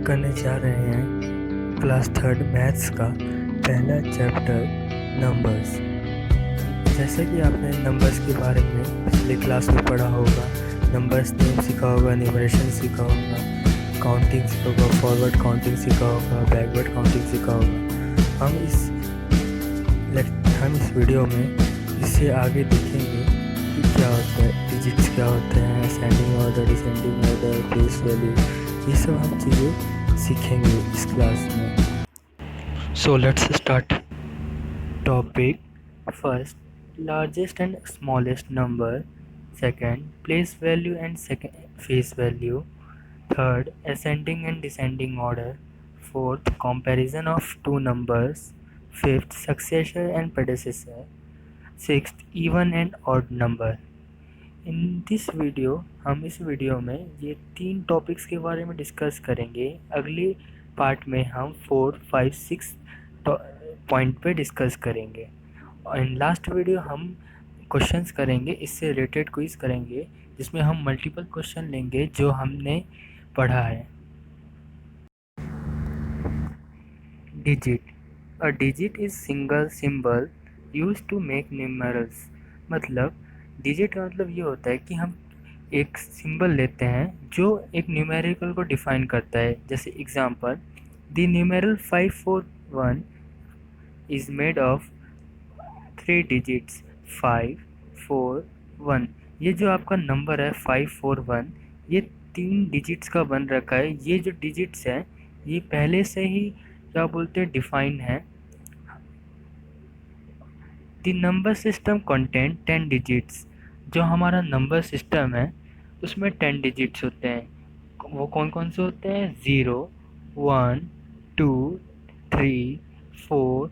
करने जा रहे हैं क्लास थर्ड मैथ्स का पहला चैप्टर नंबर्स। जैसे कि आपने नंबर्स के बारे में पिछले क्लास में पढ़ा होगा, नंबर्स नेम सीखा होगा, न्यूमरेशन सीखा होगा, काउंटिंग सीखा होगा, फॉरवर्ड काउंटिंग सीखा होगा, बैकवर्ड काउंटिंग सीखा होगा। हम इस वीडियो में इससे आगे देखेंगे कि क्या होता है, डिजिट्स क्या होते हैं, ascending order, descending order, place value, ये सब हम चीज़ें सीखेंगे इस क्लास में। So let's start. Topic first, largest and smallest number. Second, place value and second face value. Third, ascending and descending order. Fourth, comparison of two numbers. Fifth, successor and प्रेडेसेसर। Sixth, even and odd number. In this video हम इस video में ये 3 topics के बारे में discuss करेंगे। अगले part में हम 4, 5, 6 पॉइंट पे डिस्कस करेंगे। और इन लास्ट वीडियो हम क्वेश्चंस करेंगे, इससे रिलेटेड क्विज करेंगे जिसमें हम मल्टीपल क्वेश्चन लेंगे जो हमने पढ़ा है। Digit. A digit is single symbol used to make numerals. मतलब डिजिट का मतलब ये होता है कि हम एक सिंबल लेते हैं जो एक न्यूमेरिकल को डिफाइन करता है। जैसे example, the numeral 541 is made of 3 digits 5, 4, 1। ये जो आपका नंबर है 541, ये 3 डिजिट्स का बन रखा है। ये जो डिजिट्स है ये पहले से ही क्या बोलते हैं, डिफाइन है। The number system content 10 digits. जो हमारा नंबर सिस्टम है उसमें 10 डिजिट्स होते हैं। वो कौन कौन से होते हैं? 0, 1, 2, 3, 4,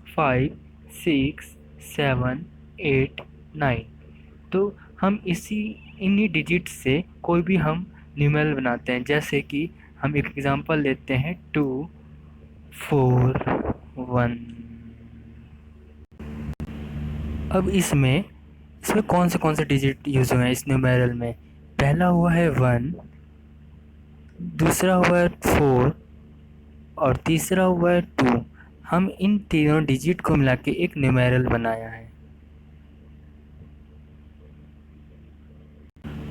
5, 6, 7, 8, 9। तो हम इन्हीं डिजिट्स से कोई भी हम न्यूमेरल बनाते हैं। जैसे कि हम एक एग्जांपल लेते हैं 2, 4, 1। अब इसमें कौन से डिजिट यूज़ हुए हैं इस न्यूमेरल में? पहला हुआ है 1, दूसरा हुआ है 4 और तीसरा हुआ है 2। हम इन तीनों डिजिट को मिला के एक न्यूमेरल बनाया है।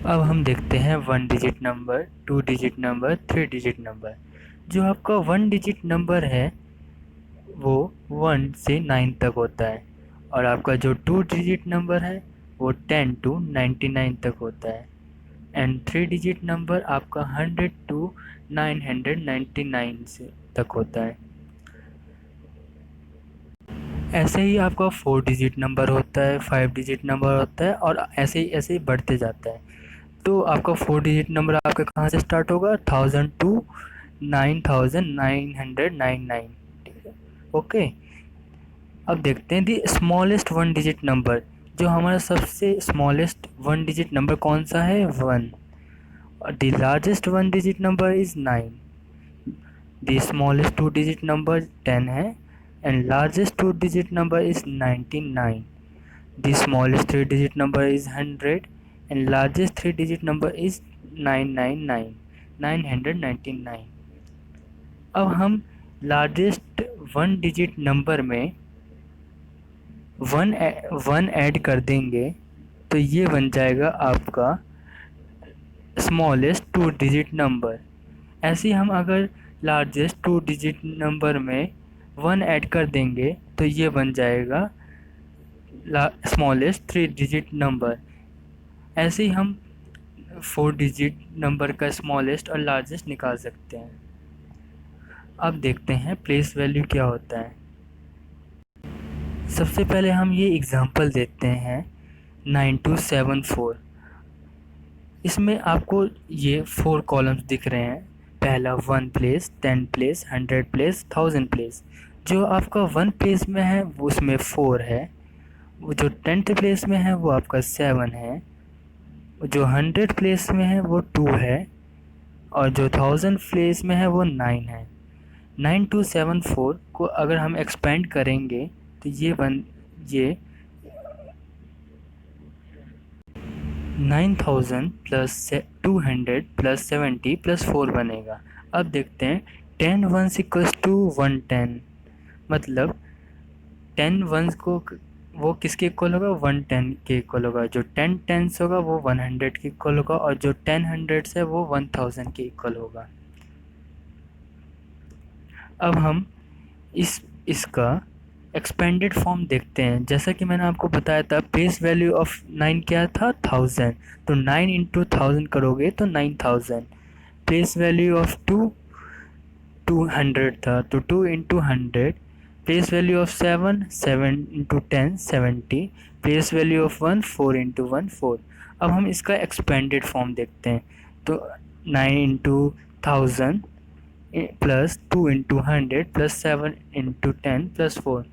अब हम देखते हैं 1 digit number, 2 digit number, 3 digit number. जो आपका 1 डिजिट नंबर है वो 1 से 9 तक होता है, और आपका जो 2 डिजिट नंबर है वो 10 to 99 तक होता है, एंड 3 डिजिट नंबर आपका 100 to 999 से तक होता है। ऐसे ही आपका 4 डिजिट नंबर होता है, 5 डिजिट नंबर होता है, और ऐसे ही बढ़ते जाता है। तो आपका 4 डिजिट नंबर आपका कहाँ से स्टार्ट होगा? 1000 to 9999। ठीक है, ओके। अब देखते हैं दी स्मॉलेस्ट 1 डिजिट नंबर। जो हमारा सबसे स्मॉलेस्ट 1 डिजिट नंबर कौन सा है? 1। The largest 1 digit number is 9. The smallest 2 digit number 10 है, and largest 2 digit number is 99. The smallest 3 digit number is 100 and largest 3 digit number is 999, 999। अब हम largest 1 digit number में 1 ऐड कर देंगे तो ये बन जाएगा आपका स्मॉलेस्ट 2 डिजिट नंबर। ऐसे ही हम अगर लार्जेस्ट 2 डिजिट नंबर में 1 ऐड कर देंगे तो ये बन जाएगा स्मॉलेस्ट 3 डिजिट नंबर। ऐसे ही हम 4 डिजिट नंबर का स्मॉलेस्ट और लार्जेस्ट निकाल सकते हैं। अब देखते हैं प्लेस वैल्यू क्या होता है। सबसे पहले हम ये एग्जांपल देते हैं 9274। इसमें आपको ये 4 कॉलम्स दिख रहे हैं। पहला 1 प्लेस, 10 प्लेस, 100 प्लेस, 1000 प्लेस। जो आपका 1 प्लेस में है वो उसमें 4 है, वो जो 10th प्लेस में है वो आपका 7 है, जो 100 प्लेस में है वो 2 है, और जो 1000 प्लेस में है वो 9 है। 9274 को अगर हम एक्सपेंड करेंगे तो ये 9000 प्लस 200 प्लस 70 प्लस 4 बनेगा। अब देखते हैं 10 ones इक्वल्स टू 110, मतलब 10 ones को वो किसके इक्वल होगा, 110 के इक्वल होगा। जो 10 tens होगा वो 100 के इक्वल होगा, और जो 10 hundreds है वो 1000 के इक्वल होगा। अब हम इसका एक्सपेंडेड फॉर्म देखते हैं। जैसा कि मैंने आपको बताया था, बेस वैल्यू ऑफ 9 क्या था, 1000, तो 9 इंटू 1000 करोगे तो 9000। बेस वैल्यू ऑफ 2 200 था, तो 2 into 100। Place value of 7 7 into 10 70। Place value of 1 4 into 1 4। अब हम इसका एक्सपेंडेड फॉर्म देखते हैं, तो 9 into 1000 plus 2 into 100 plus 7 into 10 plus 4,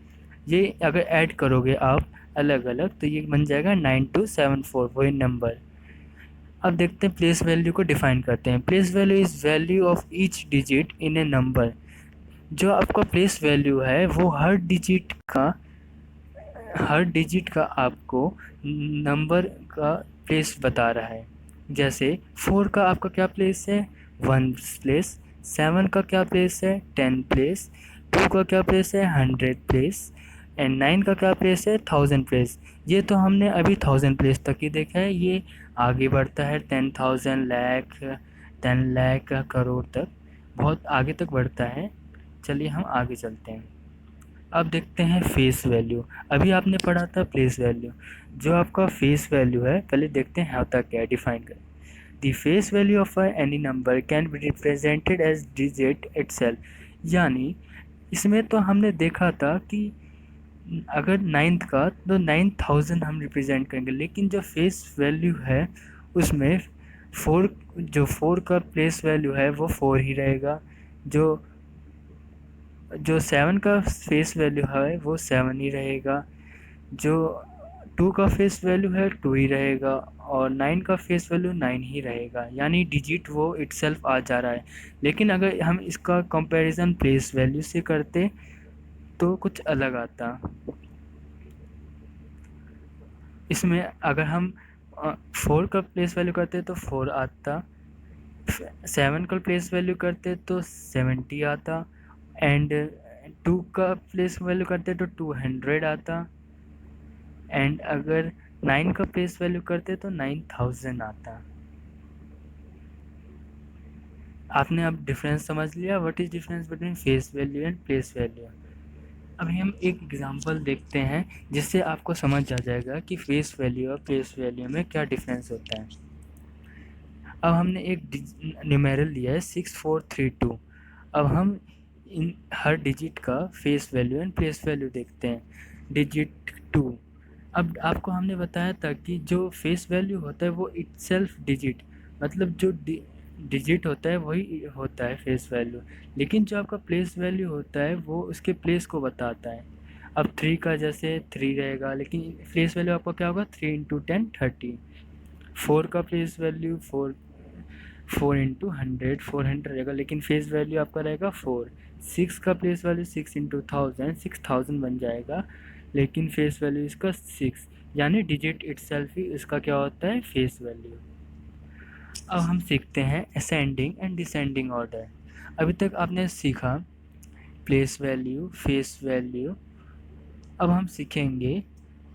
ये अगर ऐड करोगे आप अलग अलग तो ये बन जाएगा 9274, वही नंबर। अब देखते हैं प्लेस वैल्यू को डिफाइन करते हैं। Place value is value of each digit in A number. जो आपका प्लेस वैल्यू है वो हर डिजिट का आपको नंबर का प्लेस बता रहा है। जैसे 4 का आपका क्या प्लेस है, 1 प्लेस। 7 का क्या प्लेस है, 10 प्लेस। 2 का क्या प्लेस है, 100 प्लेस। एंड 9 का क्या प्लेस है, 1000 प्लेस। ये तो हमने अभी 1000 प्लेस तक ही देखा है, ये आगे बढ़ता है 10,000, लाख, 10 लाख, करोड़ तक, बहुत आगे तक बढ़ता है। चलिए हम आगे चलते हैं। अब देखते हैं फेस वैल्यू। अभी आपने पढ़ा था प्लेस वैल्यू, जो आपका फेस वैल्यू है पहले देखते हैं होता क्या है, डिफाइन करें। The face value of any number can be represented as digit itself. यानी इसमें तो हमने देखा था कि अगर 9th का तो 9000 हम रिप्रेजेंट करेंगे, लेकिन जो फेस वैल्यू है उसमें 4, जो 4 का प्लेस वैल्यू है वो 4 ही रहेगा। जो 7 का फेस वैल्यू है वो 7 ही रहेगा। जो 2 का फेस वैल्यू है 2 ही रहेगा, और 9 का फेस वैल्यू 9 ही रहेगा। यानी डिजिट वो इटसेल्फ आ जा रहा है। लेकिन अगर हम इसका कंपैरिजन प्लेस वैल्यू से करते तो कुछ अलग आता। इसमें अगर हम 4 का प्लेस वैल्यू करते तो 4 आता, 7 का प्लेस वैल्यू करते तो 70 आता, एंड 2 का प्लेस वैल्यू करते तो 200 आता, एंड अगर 9 का प्लेस वैल्यू करते तो 9000 आता। आपने अब डिफरेंस समझ लिया, what is difference between face value and place value. अभी हम एक एग्जांपल देखते हैं जिससे आपको समझ आ जाएगा कि फेस वैल्यू और प्लेस वैल्यू में क्या डिफरेंस होता है। अब हमने एक न्यूमेरल लिया है 6432। अब हम इन हर डिजिट का face value and place value देखते हैं। डिजिट 2, अब आपको हमने बताया था कि जो फेस वैल्यू होता है वो इटसेल्फ डिजिट, मतलब जो डिजिट होता है वही होता है फेस वैल्यू, लेकिन जो आपका प्लेस वैल्यू होता है वो उसके प्लेस को बताता है। अब 3 का जैसे 3 रहेगा, लेकिन प्लेस वैल्यू आपका क्या होगा, 3 इंटू 10 30। 4 का प्लेस वैल्यू 4 इंटू 100 400 रहेगा, लेकिन फेस वैल्यू आपका रहेगा 4। 6 का प्लेस वैल्यू 6 इंटू 1000 6000 बन जाएगा, लेकिन फेस वैल्यू इसका 6, यानी डिजिट इटसेल्फ ही इसका क्या होता है, फेस वैल्यू। अब हम सीखते हैं असेंडिंग एंड डिसेंडिंग ऑर्डर। अभी तक आपने सीखा प्लेस वैल्यू, फेस वैल्यू। अब हम सीखेंगे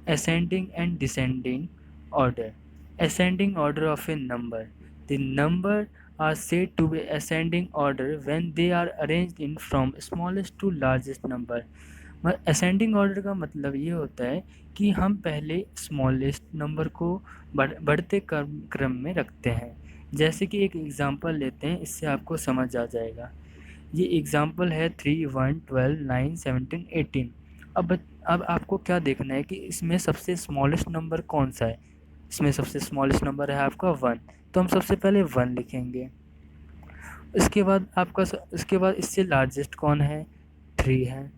ascending and descending order. Ascending order of a number. The number are said to be ascending order when they are arranged in from smallest to largest number. Ascending order का मतलब ये होता है कि हम पहले स्मॉलेस्ट नंबर को बढ़ते क्रम में रखते हैं। जैसे कि एक एग्जांपल लेते हैं, इससे आपको समझ आ जाएगा। ये एग्जांपल है 3 1 12 9 17 18। अब आपको क्या देखना है कि इसमें सबसे स्मॉलेस्ट नंबर कौन सा है। इसमें सबसे स्मॉलेस्ट नंबर है आपका 1, तो हम सबसे पहले 1 लिखेंगे। इसके बाद इससे लार्जेस्ट कौन है, 3 है।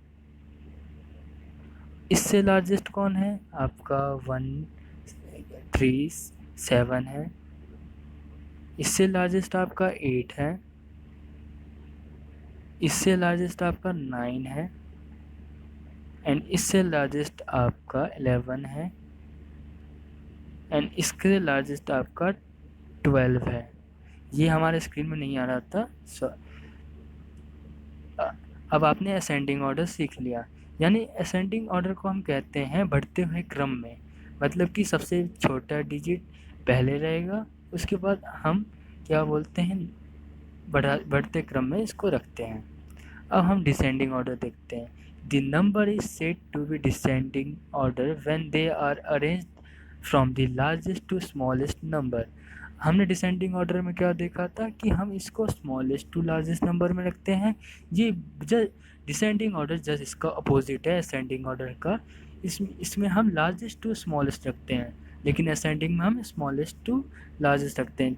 इससे लार्जेस्ट कौन है आपका 1 3 7 है। इससे लार्जेस्ट आपका 8 है। इससे लार्जेस्ट आपका 9 है, एंड इससे लार्जेस्ट आपका 11 है, एंड इसके लार्जेस्ट आपका 12 है। ये हमारे स्क्रीन में नहीं आ रहा था, अब आपने असेंडिंग ऑर्डर सीख लिया। यानी असेंडिंग ऑर्डर को हम कहते हैं बढ़ते हुए क्रम में, मतलब कि सबसे छोटा डिजिट पहले रहेगा, उसके बाद हम क्या बोलते हैं बढ़ते क्रम में इसको रखते हैं। अब हम डिसेंडिंग ऑर्डर देखते हैं। The number is said to be descending order when they are arranged from the largest to smallest number. हमने डिसेंडिंग ऑर्डर में क्या देखा था कि हम इसको स्मॉलेस्ट टू लार्जेस्ट नंबर में रखते हैं। ये डिसेंडिंग ऑर्डर जस्ट इसका अपोजिट है असेंडिंग ऑर्डर का। इसमें हम लार्जेस्ट टू स्मॉलेस्ट रखते हैं, लेकिन असेंडिंग में हम स्मॉलेस्ट टू लार्जेस्ट रखते हैं।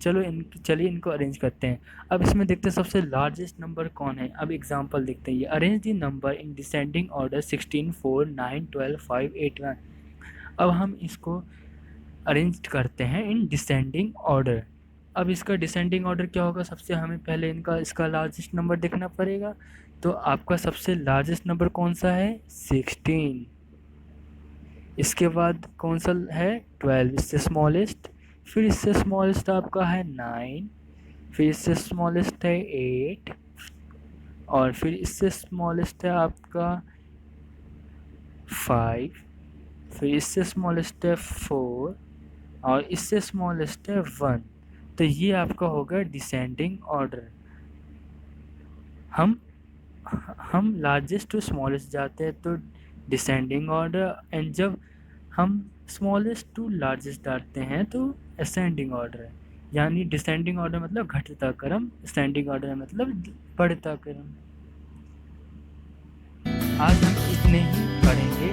चलिए इनको अरेंज करते हैं। अब इसमें देखते हैं सबसे लार्जेस्ट नंबर कौन है। अब एग्जांपल देखते हैं। ये arrange the number in descending order 16, 4, 9, 12, 5, 8, 1। अब हम इसको अरेंज करते हैं इन डिसेंडिंग ऑर्डर। अब इसका डिसेंडिंग ऑर्डर क्या होगा, सबसे हमें पहले इसका लार्जेस्ट नंबर देखना पड़ेगा। तो आपका सबसे लार्जेस्ट नंबर कौन सा है, 16। इसके बाद कौन सा है, 12, इससे स्मॉलेस्ट। फिर इससे स्मॉलेस्ट आपका है 9, फिर इससे स्मॉलेस्ट है 8, और फिर इससे स्मॉलेस्ट है आपका 5, फिर इससे स्मॉलेस्ट है 4, और इससे स्मॉलेस्ट है 1। तो ये आपका होगा डिसेंडिंग ऑर्डर। हम लार्जेस्ट टू स्मॉलेस्ट जाते हैं तो डिसेंडिंग ऑर्डर, एंड जब हम स्मॉलेस्ट टू लार्जेस्ट जाते हैं तो असेंडिंग ऑर्डर है। यानी डिसेंडिंग ऑर्डर मतलब घटता क्रम, असेंडिंग ऑर्डर मतलब बढ़ता क्रम। आज हम इतने ही पढ़ेंगे।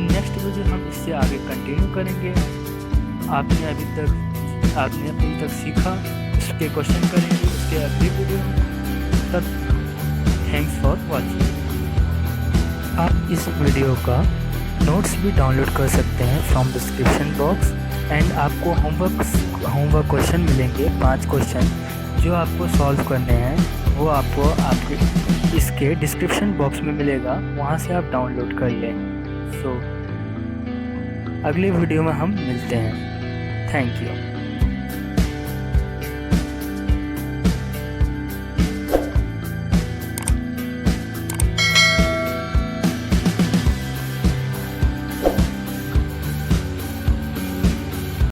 नेक्स्ट वीडियो हम इससे आगे कंटिन्यू करेंगे। आपने अभी तक सीखा, उसके क्वेश्चन करेंगे उसके अगली वीडियो में। तब थैंक्स फॉर वॉचिंग। आप इस वीडियो का नोट्स भी डाउनलोड कर सकते हैं फ्रॉम डिस्क्रिप्शन बॉक्स, एंड आपको होमवर्क क्वेश्चन मिलेंगे 5 क्वेश्चन जो आपको सॉल्व करने हैं। वो आपको आपके इसके डिस्क्रिप्शन बॉक्स में मिलेगा, वहाँ से आप डाउनलोड कर लें। अगली वीडियो में हम मिलते हैं। Thank you.